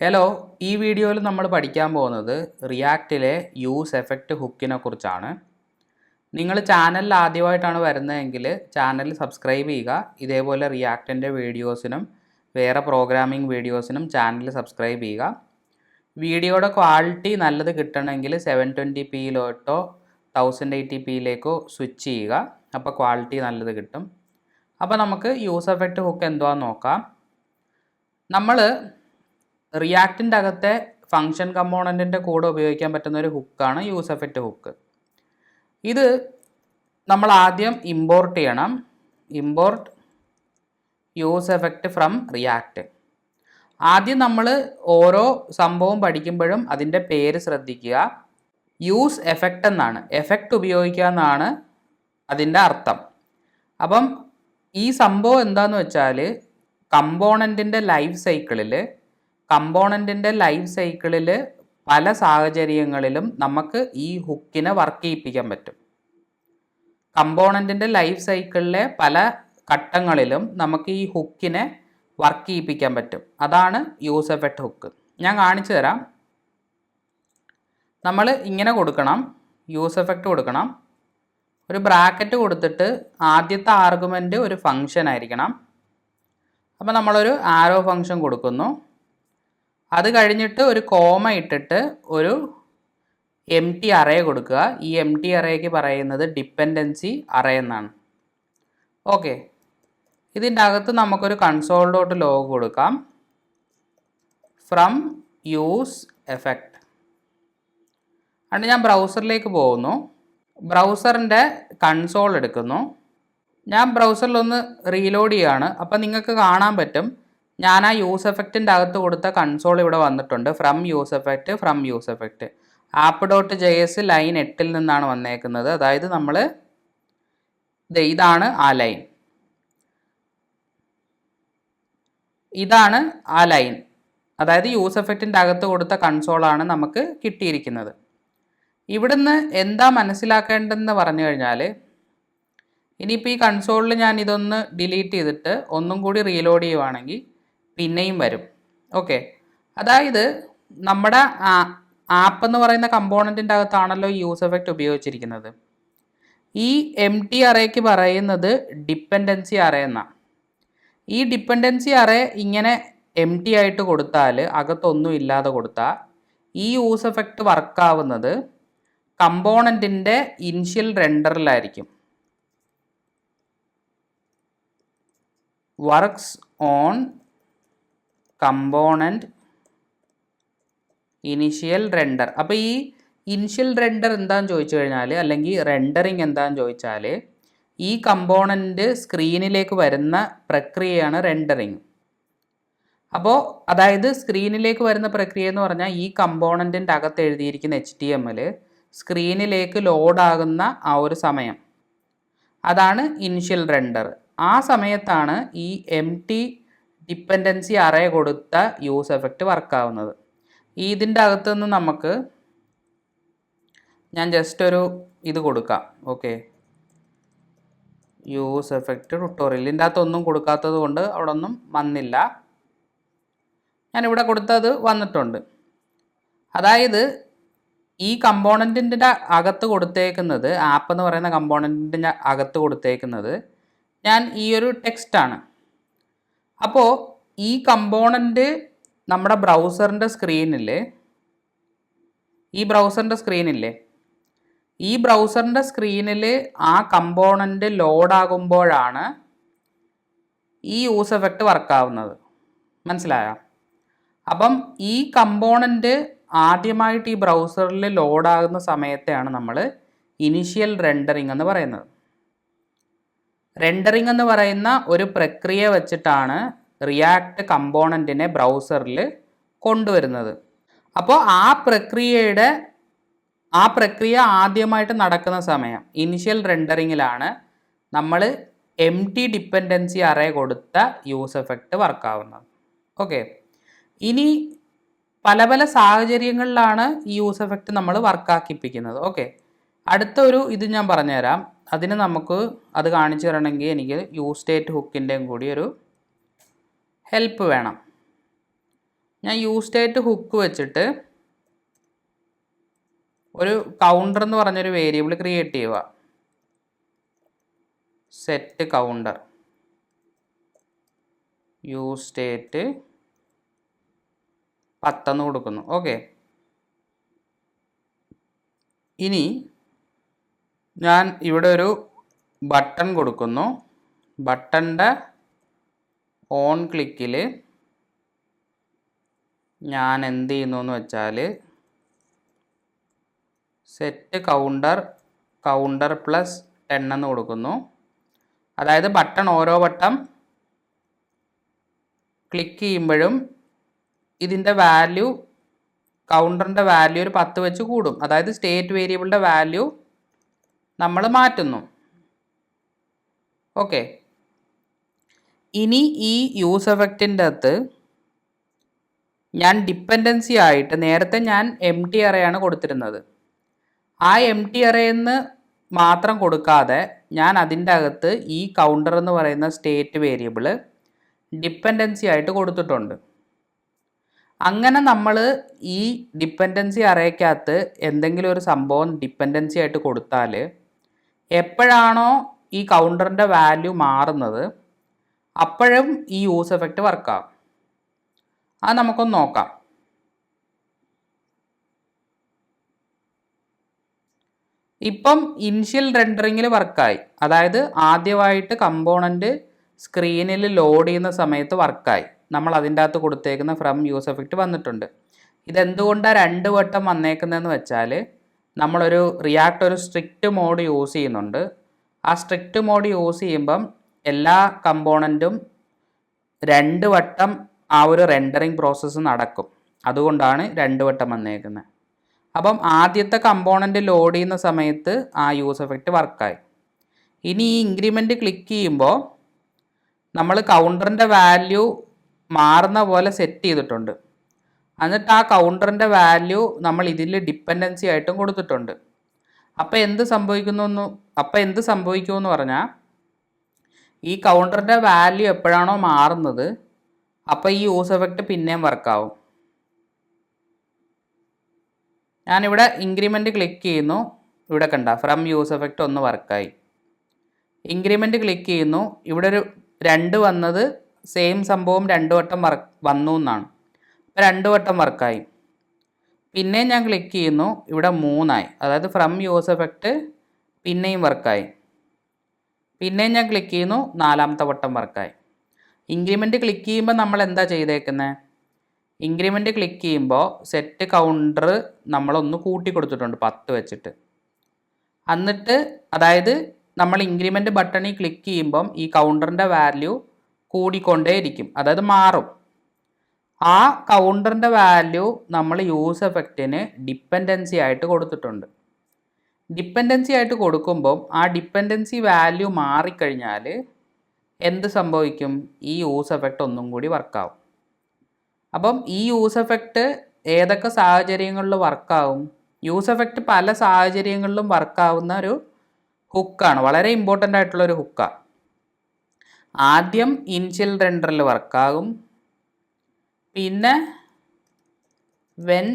Hello, ഈ വീഡിയോയിൽ നമ്മൾ പഠിക്കാൻ പോകുന്നത് റിയാക്റ്റിലെ യൂസ് എഫക്റ്റ് ഹുക്കിനെ കുറിച്ചാണ്. നിങ്ങൾ ചാനലിൽ ആദ്യമായിട്ടാണ് വരുന്നതെങ്കിൽ ചാനൽ സബ്സ്ക്രൈബ് ചെയ്യുക. ഇതേപോലെ റിയാക്റ്റിൻ്റെ വീഡിയോസിനും വേറെ പ്രോഗ്രാമിംഗ് വീഡിയോസിനും ചാനൽ സബ്സ്ക്രൈബ് ചെയ്യുക. വീഡിയോയുടെ ക്വാളിറ്റി നല്ലത് കിട്ടണമെങ്കിൽ 720pയിലോട്ടോ 1080pയിലേക്കോ സ്വിച്ച് ചെയ്യുക. അപ്പോൾ ക്വാളിറ്റി നല്ലത് കിട്ടും. അപ്പോൾ നമുക്ക് യൂസ് എഫക്റ്റ് ഹുക്ക് എന്തുവാന്ന് നോക്കാം. നമ്മൾ റിയാക്റ്റിൻ്റെ അകത്തെ ഫങ്ഷൻ കമ്പോണൻറ്റിൻ്റെ കൂടെ ഉപയോഗിക്കാൻ പറ്റുന്ന ഒരു ഹുക്കാണ് യൂസ് എഫക്റ്റ് ഹുക്ക്. ഇത് നമ്മൾ ആദ്യം ഇമ്പോർട്ട് ചെയ്യണം. Import use effect from react. ആദ്യം നമ്മൾ ഓരോ സംഭവം പഠിക്കുമ്പോഴും അതിൻ്റെ പേര് ശ്രദ്ധിക്കുക. യൂസ് എഫക്റ്റ് എന്നാണ്, എഫക്റ്റ് ഉപയോഗിക്കുക എന്നാണ് അതിൻ്റെ അർത്ഥം. അപ്പം ഈ സംഭവം എന്താണെന്ന് വെച്ചാൽ കമ്പോണൻറ്റിൻ്റെ ലൈഫ് സൈക്കിളിൽ പല സാഹചര്യങ്ങളിലും നമുക്ക് ഈ ഹുക്കിനെ വർക്ക് ചെയ്യിപ്പിക്കാൻ പറ്റും. കമ്പോണൻറ്റിൻ്റെ ലൈഫ് സൈക്കിളിലെ പല ഘട്ടങ്ങളിലും നമുക്ക് ഈ ഹുക്കിനെ വർക്ക് ചെയ്യിപ്പിക്കാൻ പറ്റും. അതാണ് യൂസ് എഫക്റ്റ് ഹുക്ക്. ഞാൻ കാണിച്ചു തരാം. നമ്മൾ ഇങ്ങനെ കൊടുക്കണം, യൂസ് എഫക്റ്റ് കൊടുക്കണം. ഒരു ബ്രാക്കറ്റ് കൊടുത്തിട്ട് ആദ്യത്തെ ആർഗ്യുമെൻറ്റ് ഒരു ഫംഗ്ഷൻ ആയിരിക്കണം. അപ്പോൾ നമ്മളൊരു ആരോ ഫംഗ്ഷൻ കൊടുക്കുന്നു. അത് കഴിഞ്ഞിട്ട് ഒരു കോമ ഇട്ടിട്ട് ഒരു എം ടി അറേ കൊടുക്കുക. ഈ എം ടി അറേക്ക് പറയുന്നത് ഡിപ്പെൻഡൻസി അറേ എന്നാണ്. ഓക്കെ, ഇതിൻ്റെ അകത്ത് നമുക്കൊരു കൺസോൾ ഡോട്ട് ലോഗ് കൊടുക്കാം. From use effect. അതുകൊണ്ട് ഞാൻ ബ്രൗസറിലേക്ക് പോകുന്നു. ബ്രൗസറിൻ്റെ കൺസോൾ എടുക്കുന്നു. ഞാൻ ബ്രൗസറിലൊന്ന് റീലോഡ് ചെയ്യുകയാണ്. അപ്പം നിങ്ങൾക്ക് കാണാൻ പറ്റും, ഞാൻ ആ യൂസ് എഫക്റ്റിൻ്റെ അകത്ത് കൊടുത്ത കൺസോൾ ഇവിടെ വന്നിട്ടുണ്ട്. From use effect app dot JS line 8 നിന്നാണ് വന്നേക്കുന്നത്. അതായത് നമ്മൾ ഇതാണ് ആ ലൈൻ, ഇതാണ് ആ ലൈൻ. അതായത് യൂസ് എഫക്റ്റിൻ്റെ അകത്ത് കൊടുത്ത കൺസോളാണ് നമുക്ക് കിട്ടിയിരിക്കുന്നത്. ഇവിടുന്ന് എന്താ മനസ്സിലാക്കേണ്ടതെന്ന് പറഞ്ഞു കഴിഞ്ഞാൽ, ഇനിയിപ്പോൾ ഈ കൺസോളിൽ ഞാൻ ഇതൊന്ന് ഡിലീറ്റ് ചെയ്തിട്ട് ഒന്നും കൂടി റീലോഡ് ചെയ്യുവാണെങ്കിൽ പിന്നെയും വരും. ഓക്കെ, അതായത് നമ്മുടെ ആപ്പ് എന്ന് പറയുന്ന കമ്പോണൻറ്റിൻ്റെ അകത്താണല്ലോ യൂസ് എഫക്റ്റ് ഉപയോഗിച്ചിരിക്കുന്നത്. ഈ എം ടി അറേക്ക് പറയുന്നത് ഡിപ്പെൻഡൻസി അറേ എന്നാണ്. ഈ ഡിപ്പെൻഡൻസി അറേ ഇങ്ങനെ എം ടി ആയിട്ട് കൊടുത്താൽ, അകത്തൊന്നും ഇല്ലാതെ കൊടുത്താൽ, ഈ യൂസ് എഫക്റ്റ് വർക്കാവുന്നത് കമ്പോണൻറ്റിൻ്റെ ഇനിഷ്യൽ റെൻഡറിലായിരിക്കും. Works on component initial render. അപ്പോൾ ഈ ഇനിഷ്യൽ റെൻഡർ എന്താണെന്ന് ചോദിച്ചു കഴിഞ്ഞാൽ, അല്ലെങ്കിൽ റെൻഡറിങ് എന്താണെന്ന് ചോദിച്ചാൽ, ഈ കമ്പോണൻറ്റ് സ്ക്രീനിലേക്ക് വരുന്ന പ്രക്രിയയാണ് റെൻഡറിങ്. അപ്പോൾ അതായത് സ്ക്രീനിലേക്ക് വരുന്ന പ്രക്രിയ എന്ന് പറഞ്ഞാൽ, ഈ കമ്പോണൻറ്റിൻ്റെ അകത്ത് എഴുതിയിരിക്കുന്ന HTML സ്ക്രീനിലേക്ക് ലോഡാകുന്ന ആ ഒരു സമയം, അതാണ് ഇനിഷ്യൽ റെൻഡർ. ആ സമയത്താണ് ഈ എം ടി ഡിപ്പെൻഡൻസി അറേ കൊടുത്ത യൂസ് എഫക്റ്റ് വർക്കാവുന്നത്. ഇതിൻ്റെ അകത്തുനിന്ന് നമുക്ക് ഞാൻ ജസ്റ്റ് ഒരു ഇത് കൊടുക്കാം. Okay, use effect tutorial. ഇതിൻ്റെ അകത്തൊന്നും കൊടുക്കാത്തത് കൊണ്ട് അവിടെ ഒന്നും വന്നില്ല. ഞാനിവിടെ കൊടുത്തത് വന്നിട്ടുണ്ട്. അതായത് ഈ കമ്പോണൻറ്റിൻ്റെ അകത്ത് കൊടുത്തേക്കുന്നത്, ആപ്പ് എന്ന് പറയുന്ന കമ്പോണൻറ്റിൻ്റെ അകത്ത് കൊടുത്തേക്കുന്നത് ഞാൻ ഈ ഒരു ടെക്സ്റ്റാണ്. അപ്പോൾ ഈ കമ്പോണൻറ്റ് നമ്മുടെ ബ്രൗസറിൻ്റെ സ്ക്രീനിൽ, ഈ ബ്രൗസറിൻ്റെ സ്ക്രീനിൽ ആ കമ്പോണൻറ്റ് ലോഡാകുമ്പോഴാണ് ഈ യൂസ് എഫക്റ്റ് വർക്കാവുന്നത്. മനസ്സിലായോ? അപ്പം ഈ കമ്പോണൻറ്റ് ആദ്യമായിട്ട് ഈ ബ്രൗസറിൽ ലോഡാകുന്ന സമയത്തെയാണ് നമ്മൾ ഇനിഷ്യൽ റെൻഡറിങ് എന്ന് പറയുന്നത്. റെൻഡറിങ് എന്ന് പറയുന്ന ഒരു പ്രക്രിയ വെച്ചിട്ടാണ് റിയാക്റ്റ് കമ്പോണൻറ്റിനെ ബ്രൗസറിൽ കൊണ്ടുവരുന്നത്. അപ്പോൾ ആ പ്രക്രിയ ആദ്യമായിട്ട് നടക്കുന്ന സമയം ഇനിഷ്യൽ റെൻഡറിങ്ങിലാണ് നമ്മൾ എം ടി ഡിപ്പെൻഡൻസി അറേ കൊടുത്ത യൂസ് എഫക്റ്റ് വർക്കാവുന്നത്. ഓക്കെ, ഇനി പല പല സാഹചര്യങ്ങളിലാണ് ഈ യൂസ് എഫക്റ്റ് നമ്മൾ വർക്കാക്കിപ്പിക്കുന്നത്. ഓക്കെ, അടുത്ത ഒരു ഇത് ഞാൻ പറഞ്ഞുതരാം. അതിന് നമുക്ക് അത് കാണിച്ചു തരണമെങ്കിൽ എനിക്ക് യൂസ് സ്റ്റേറ്റ് ഹുക്കിൻ്റെയും കൂടി ഒരു ഹെൽപ്പ് വേണം. ഞാൻ യൂസ് സ്റ്റേറ്റ് ഹുക്ക് വെച്ചിട്ട് ഒരു കൗണ്ടർ എന്ന് പറഞ്ഞൊരു വേരിയബിൾ ക്രിയേറ്റ് ചെയ്യുക. സെറ്റ് കൗണ്ടർ യൂസ് സ്റ്റേറ്റ് 10 കൊടുക്കുന്നു. ഓക്കെ, ഇനി ഞാൻ ഇവിടെ ഒരു ബട്ടൺ കൊടുക്കുന്നു. ബട്ടൻ്റെ ഓൺ ക്ലിക്കിൽ ഞാൻ എന്ത് ചെയ്യുന്നു എന്ന് വെച്ചാൽ സെറ്റ് കൗണ്ടർ പ്ലസ് 10 എന്ന് കൊടുക്കുന്നു. അതായത് ബട്ടൺ ഓരോ വട്ടം ക്ലിക്ക് ചെയ്യുമ്പോഴും ഇതിൻ്റെ വാല്യൂ, കൗണ്ടറിൻ്റെ വാല്യൂ ഒരു 10 വെച്ച് കൂടും. അതായത് സ്റ്റേറ്റ് വേരിയബിളിൻ്റെ വാല്യൂ നമ്മൾ മാറ്റുന്നു. ഓക്കെ, ഇനി ഈ യൂസ് എഫക്റ്റിൻ്റെ അകത്ത് ഞാൻ ഡിപ്പെൻഡൻസി ആയിട്ട് നേരത്തെ ഞാൻ എംപ്റ്റി അറേയാണ് കൊടുത്തിരുന്നത്. ആ എംപ്റ്റി അറേന്ന് മാത്രം കൊടുക്കാതെ ഞാൻ അതിൻ്റെ അകത്ത് ഈ കൗണ്ടർ എന്ന് പറയുന്ന സ്റ്റേറ്റ് വേരിയബിൾ ഡിപ്പെൻഡൻസി ആയിട്ട് കൊടുത്തിട്ടുണ്ട്. അങ്ങനെ നമ്മൾ ഈ ഡിപ്പെൻഡൻസി അറേക്കകത്ത് എന്തെങ്കിലും ഒരു സംഭവം ഡിപ്പെൻഡൻസി ആയിട്ട് കൊടുത്താൽ എപ്പോഴാണോ ഈ കൗണ്ടറിൻ്റെ വാല്യൂ മാറുന്നത് അപ്പോഴും ഈ യൂസ് എഫക്റ്റ് വർക്കാവും. അത് നമുക്കൊന്ന് നോക്കാം. ഇപ്പം ഇനിഷ്യൽ റെൻഡറിങ്ങിൽ വർക്കായി. അതായത് ആദ്യമായിട്ട് കമ്പോണൻറ്റ് സ്ക്രീനിൽ ലോഡ് ചെയ്യുന്ന സമയത്ത് വർക്കായി. നമ്മൾ അതിൻ്റെ അകത്ത് കൊടുത്തേക്കുന്ന ഫ്രം യൂസ് എഫക്റ്റ് വന്നിട്ടുണ്ട്. ഇതെന്തുകൊണ്ടാണ് 2 വട്ടം വന്നേക്കുന്നതെന്ന് വെച്ചാൽ നമ്മളൊരു റിയാക്ട് ഒരു സ്ട്രിക്റ്റ് മോഡ് യൂസ് ചെയ്യുന്നുണ്ട്. ആ സ്ട്രിക്റ്റ് മോഡ് യൂസ് ചെയ്യുമ്പം എല്ലാ കമ്പോണൻറ്റും 2 വട്ടം ആ ഒരു റെൻഡറിങ് പ്രോസസ്സ് നടക്കും. അതുകൊണ്ടാണ് 2 വട്ടം വന്നേക്കുന്നത്. അപ്പം ആദ്യത്തെ കമ്പോണൻറ്റ് ലോഡ് ചെയ്യുന്ന സമയത്ത് ആ യൂസ് എഫക്റ്റ് വർക്കായി. ഇനി ഈ ഇൻക്രിമെൻറ്റ് ക്ലിക്ക് ചെയ്യുമ്പോൾ നമ്മൾ കൗണ്ടറിൻ്റെ വാല്യൂ മാറുന്ന പോലെ സെറ്റ് ചെയ്തിട്ടുണ്ട്. എന്നിട്ട് ആ കൗണ്ടറിൻ്റെ വാല്യൂ നമ്മൾ ഇതിൽ ഡിപ്പെൻഡൻസി ആയിട്ടും കൊടുത്തിട്ടുണ്ട്. അപ്പോൾ എന്ത് സംഭവിക്കുമെന്ന് പറഞ്ഞാൽ ഈ കൗണ്ടറിൻ്റെ വാല്യൂ എപ്പോഴാണോ മാറുന്നത് അപ്പോൾ ഈ യൂസ് എഫക്റ്റ് പിന്നെയും വർക്കാവും. ഞാനിവിടെ ഇൻക്രിമെൻറ്റ് ക്ലിക്ക് ചെയ്യുന്നു. ഇവിടെ കണ്ട ഫ്രം യൂസ് എഫക്റ്റ് 1 വർക്കായി. ഇൻക്രിമെൻറ്റ് ക്ലിക്ക് ചെയ്യുന്നു. ഇവിടെ ഒരു 2 വന്നത് സെയിം സംഭവം 2 വട്ടം വന്നു എന്നാണ്. അപ്പോൾ 2 വട്ടം വർക്കായി. പിന്നെയും ഞാൻ ക്ലിക്ക് ചെയ്യുന്നു. ഇവിടെ 3 ആയി. അതായത് ഫ്രം യൂസ് എഫക്റ്റ് പിന്നെയും വർക്കായി. പിന്നെയും ഞാൻ ക്ലിക്ക് ചെയ്യുന്നു. 4ാമത്തെ വട്ടം വർക്കായി. ഇൻക്രിമെൻറ്റ് ക്ലിക്ക് ചെയ്യുമ്പോൾ നമ്മൾ എന്താ ചെയ്തേക്കുന്നത്? ഇൻക്രിമെൻറ്റ് ക്ലിക്ക് ചെയ്യുമ്പോൾ സെറ്റ് കൗണ്ടർ നമ്മളൊന്ന് കൂട്ടി കൊടുത്തിട്ടുണ്ട് 10 വെച്ചിട്ട്. എന്നിട്ട് അതായത് നമ്മൾ ഇൻക്രിമെൻറ്റ് ബട്ടണിൽ ക്ലിക്ക് ചെയ്യുമ്പം ഈ കൗണ്ടറിൻ്റെ വാല്യൂ കൂടിക്കൊണ്ടേയിരിക്കും, അതായത് മാറും. ആ കൗണ്ടറിൻ്റെ വാല്യൂ നമ്മൾ യൂസ് എഫക്റ്റിന് ഡിപ്പെൻഡൻസി ആയിട്ട് കൊടുത്തിട്ടുണ്ട്. ഡിപ്പെൻഡൻസി ആയിട്ട് കൊടുക്കുമ്പം ആ ഡിപ്പെൻഡൻസി വാല്യൂ മാറിക്കഴിഞ്ഞാൽ എന്ത് സംഭവിക്കും? ഈ യൂസ് എഫക്റ്റ് ഒന്നും കൂടി വർക്കാവും. അപ്പം ഈ യൂസ് എഫക്റ്റ് ഏതൊക്കെ സാഹചര്യങ്ങളിൽ വർക്കാവും? യൂസ് എഫക്റ്റ് പല സാഹചര്യങ്ങളിലും വർക്കാവുന്ന ഒരു ഹുക്കാണ്, വളരെ ഇമ്പോർട്ടൻ്റ് ആയിട്ടുള്ളൊരു ഹുക്കാണ്. ആദ്യം ഇനിഷ്യൽ റെൻഡറിൽ വർക്കാകും. പിന്നെ വെൻ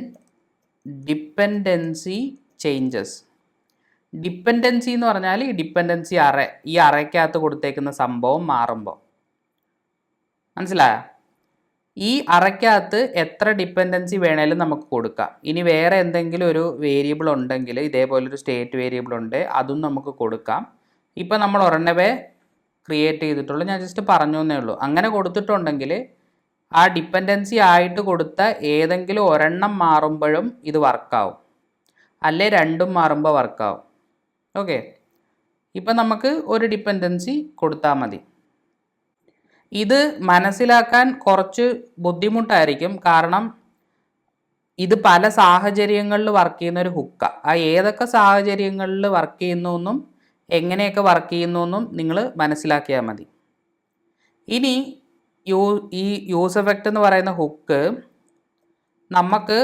ഡിപ്പെൻഡൻസി ചേഞ്ചസ്. ഡിപ്പെൻഡൻസി എന്ന് പറഞ്ഞാൽ ഈ ഡിപ്പെൻഡൻസി അറേ, ഈ അറേക്കകത്ത് കൊടുത്തേക്കുന്ന സംഭവം മാറുമ്പോൾ. മനസ്സിലായോ? ഈ അറയ്ക്കകത്ത് എത്ര ഡിപ്പെൻഡൻസി വേണേലും നമുക്ക് കൊടുക്കാം. ഇനി വേറെ എന്തെങ്കിലും ഒരു വേരിയബിൾ ഉണ്ടെങ്കിൽ, ഇതേപോലൊരു സ്റ്റേറ്റ് വേരിയബിൾ ഉണ്ട്, അതും നമുക്ക് കൊടുക്കാം. ഇപ്പം നമ്മൾ ഒരെണ്ണവേ ക്രിയേറ്റ് ചെയ്തിട്ടുള്ളൂ, ഞാൻ ജസ്റ്റ് പറഞ്ഞു എന്നേ ഉള്ളൂ. അങ്ങനെ കൊടുത്തിട്ടുണ്ടെങ്കിൽ ആ ഡിപ്പെൻഡൻസി ആയിട്ട് കൊടുത്ത ഏതെങ്കിലും ഒരെണ്ണം മാറുമ്പോഴും ഇത് വർക്കാവും, അല്ലേ 2ഉം മാറുമ്പോൾ വർക്കാവും. ഓക്കെ, ഇപ്പം നമുക്ക് ഒരു ഡിപ്പെൻഡൻസി കൊടുത്താൽ മതി. ഇത് മനസ്സിലാക്കാൻ കുറച്ച് ബുദ്ധിമുട്ടായിരിക്കും, കാരണം ഇത് പല സാഹചര്യങ്ങളിൽ വർക്ക് ചെയ്യുന്ന ഒരു ഹുക്കാണ്. ആ ഏതൊക്കെ സാഹചര്യങ്ങളിൽ വർക്ക് ചെയ്യുന്നു എന്നും എങ്ങനെയൊക്കെ വർക്ക് ചെയ്യുന്നു എന്നും നിങ്ങൾ മനസ്സിലാക്കിയാൽ മതി. ഇനി ഈ യൂസ് എഫക്റ്റ് എന്ന് പറയുന്ന ഹുക്ക് നമുക്ക്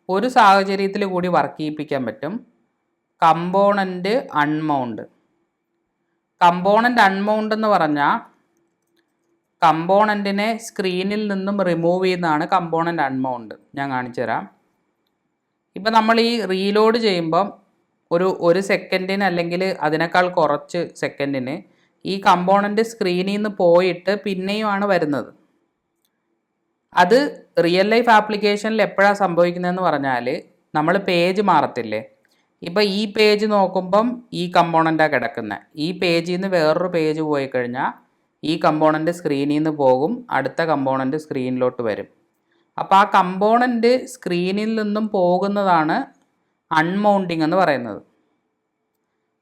ഒരു സാഹചര്യത്തിൽ കൂടി വർക്ക് ചെയ്യിപ്പിക്കാൻ പറ്റും. Component unmount. കമ്പോണൻറ്റ് അൺമൗണ്ട് എന്ന് പറഞ്ഞാൽ കമ്പോണൻറ്റിനെ സ്ക്രീനിൽ നിന്നും റിമൂവ് ചെയ്യുന്നതാണ് കമ്പോണൻറ്റ് അൺമൗണ്ട്. ഞാൻ കാണിച്ചു തരാം. ഇപ്പം നമ്മൾ ഈ റീലോഡ് ചെയ്യുമ്പം ഒരു സെക്കൻഡിന് അല്ലെങ്കിൽ അതിനേക്കാൾ കുറച്ച് സെക്കൻഡിന് ഈ കമ്പോണൻറ്റ് സ്ക്രീനിൽ നിന്ന് പോയിട്ട് പിന്നെയുമാണ് വരുന്നത്. അത് റിയൽ ലൈഫ് ആപ്ലിക്കേഷനിൽ എപ്പോഴാണ് സംഭവിക്കുന്നതെന്ന് പറഞ്ഞാൽ നമ്മൾ പേജ് മാറത്തില്ലേ. ഇപ്പം ഈ പേജ് നോക്കുമ്പം ഈ കമ്പോണൻറ്റാണ് കിടക്കുന്നത്. ഈ പേജിൽ നിന്ന് വേറൊരു പേജ് പോയി കഴിഞ്ഞാൽ ഈ കമ്പോണൻറ്റ് സ്ക്രീനിൽ നിന്ന് പോകും, അടുത്ത കമ്പോണൻറ്റ് സ്ക്രീനിലോട്ട് വരും. അപ്പോൾ ആ കമ്പോണൻറ്റ് സ്ക്രീനിൽ നിന്നും പോകുന്നതാണ് അൺമൗണ്ടിങ് എന്ന് പറയുന്നത്.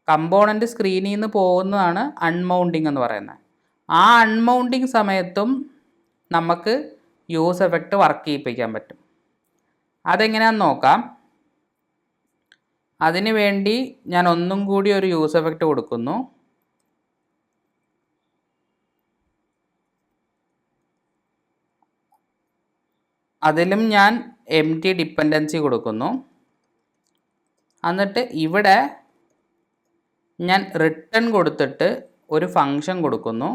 കമ്പോണൻറ്റ് സ്ക്രീനിൽ നിന്ന് പോകുന്നതാണ് അൺമൗണ്ടിങ് എന്ന് പറയുന്നത്. ആ അൺമൗണ്ടിങ് സമയത്തും നമുക്ക് യൂസ് എഫക്റ്റ് വർക്ക് ചെയ്യിപ്പിക്കാൻ പറ്റും. അതെങ്ങനെയാണെന്ന് നോക്കാം. അതിനു വേണ്ടി ഞാൻ ഒന്നും കൂടി ഒരു യൂസ് എഫക്റ്റ് കൊടുക്കുന്നു. അതിലും ഞാൻ എംപ്റ്റി ഡിപ്പെൻഡൻസി കൊടുക്കുന്നു. എന്നിട്ട് ഇവിടെ ഞാൻ റിട്ടേൺ കൊടുത്തിട്ട് ഒരു ഫങ്ഷൻ കൊടുക്കുന്നു.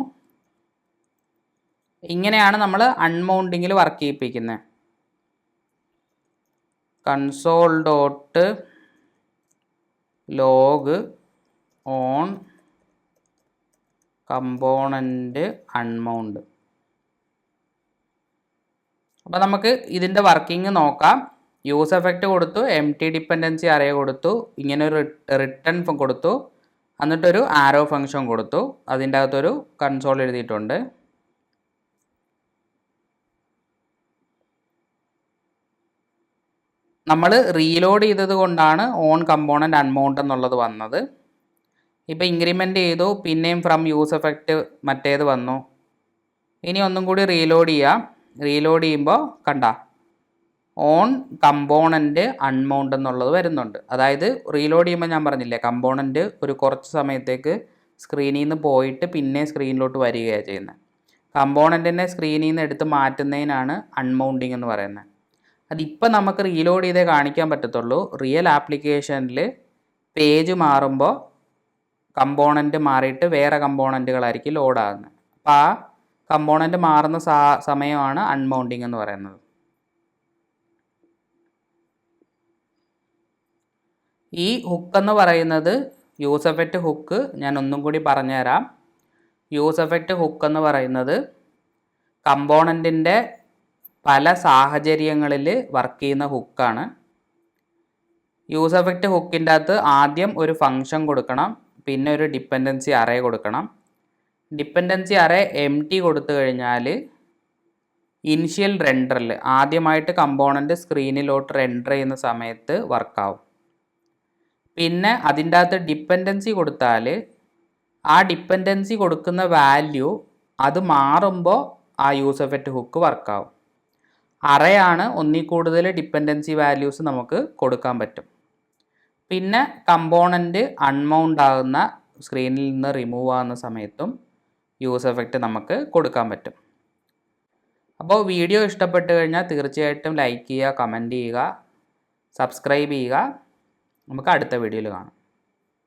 ഇങ്ങനെയാണ് നമ്മൾ അൺമൗണ്ടിങ്ങിൽ വർക്ക് ചെയ്യിപ്പിക്കുന്നത്. Console dot log on component unmount. അപ്പോൾ നമുക്ക് ഇതിൻ്റെ വർക്കിംഗ് നോക്കാം. യൂസ് എഫക്റ്റ് കൊടുത്തു, എംപ്റ്റി ഡിപ്പെൻഡൻസി അറേ കൊടുത്തു, ഇങ്ങനെ ഒരു റിട്ടേൺ കൊടുത്തു, എന്നിട്ടൊരു ആരോ ഫംഗ്ഷൻ കൊടുത്തു. അതിൻ്റെ അകത്തൊരു കൺസോൾ എഴുതിയിട്ടുണ്ട്. നമ്മൾ റീലോഡ് ചെയ്തത് കൊണ്ടാണ് ഓൺ കമ്പോണൻറ്റ് അൺമൗണ്ട് എന്നുള്ളത് വന്നത്. ഇപ്പോൾ ഇൻക്രിമെൻ്റ് ചെയ്തു, പിന്നെയും ഫ്രം യൂസ് എഫക്റ്റ് മറ്റേത് വന്നു. ഇനി ഒന്നും കൂടി റീലോഡ് ചെയ്യാം. റീലോഡ് ചെയ്യുമ്പോൾ കണ്ട ഓൺ കമ്പോണൻറ്റ് അൺമൗണ്ട് എന്നുള്ളത് വരുന്നുണ്ട്. അതായത് റീലോഡ് ചെയ്യുമ്പോൾ ഞാൻ പറഞ്ഞില്ലേ, കമ്പോണൻറ്റ് ഒരു കുറച്ച് സമയത്തേക്ക് സ്ക്രീനിൽ നിന്ന് പോയിട്ട് പിന്നെ സ്ക്രീനിലോട്ട് വരികയാണ് ചെയ്യുന്നത്. കമ്പോണൻറ്റിനെ സ്ക്രീനിൽ നിന്ന് എടുത്ത് മാറ്റുന്നതിനാണ് അൺമൗണ്ടിങ് എന്ന് പറയുന്നത്. അതിപ്പോൾ നമുക്ക് റീലോഡ് ചെയ്തേ കാണിക്കാൻ പറ്റത്തുള്ളൂ. റിയൽ ആപ്ലിക്കേഷനിൽ പേജ് മാറുമ്പോൾ കമ്പോണൻറ്റ് മാറിയിട്ട് വേറെ കമ്പോണൻറ്റുകളായിരിക്കും ലോഡാകുന്നത്. അപ്പോൾ ആ കമ്പോണൻറ്റ് മാറുന്ന സമയമാണ് അൺമൗണ്ടിങ് എന്ന് പറയുന്നത്. ഈ ഹുക്ക് എന്ന് പറയുന്നത് യൂസ് എഫക്റ്റ് ഹുക്ക്. ഞാൻ ഒന്നും കൂടി പറഞ്ഞുതരാം. യൂസ് എഫക്റ്റ് ഹുക്ക് എന്ന് പറയുന്നത് കമ്പോണൻറ്റിൻ്റെ പല സാഹചര്യങ്ങളിൽ വർക്ക് ചെയ്യുന്ന ഹുക്കാണ്. യൂസ് എഫക്റ്റ് ഹുക്കിൻ്റെ അകത്ത് ആദ്യം ഒരു ഫംഗ്ഷൻ കൊടുക്കണം, പിന്നെ ഒരു ഡിപ്പെൻഡൻസി അറേ കൊടുക്കണം. ഡിപ്പെൻഡൻസി അറേ എംപ്റ്റി കൊടുത്തു കഴിഞ്ഞാൽ ഇനിഷ്യൽ റെൻഡറിൽ ആദ്യമായിട്ട് കമ്പോണൻറ്റ് സ്ക്രീനിലോട്ട് റെൻഡർ ചെയ്യുന്ന സമയത്ത് വർക്കാവും. പിന്നെ അതിൻ്റെ അകത്ത് ഡിപ്പെൻഡൻസി കൊടുത്താൽ ആ ഡിപ്പെൻഡൻസി കൊടുക്കുന്ന വാല്യൂ അത് മാറുമ്പോൾ ആ യൂസ് എഫക്റ്റ് ഹുക്ക് വർക്കാവും. അറേയാണ് ഒന്നിൽ കൂടുതൽ ഡിപ്പെൻഡൻസി വാല്യൂസ് നമുക്ക് കൊടുക്കാൻ പറ്റും. പിന്നെ കമ്പോണൻറ്റ് അൺമൗണ്ട് ആകുന്ന സ്ക്രീനിൽ നിന്ന് റിമൂവ് ആകുന്ന സമയത്തും യൂസ് എഫക്റ്റ് നമുക്ക് കൊടുക്കാൻ പറ്റും. അപ്പോൾ വീഡിയോ ഇഷ്ടപ്പെട്ട് കഴിഞ്ഞാൽ തീർച്ചയായിട്ടും ലൈക്ക് ചെയ്യുക, കമൻറ്റ് ചെയ്യുക, സബ്സ്ക്രൈബ് ചെയ്യുക. നമുക്ക് അടുത്ത വീഡിയോയിൽ കാണാം.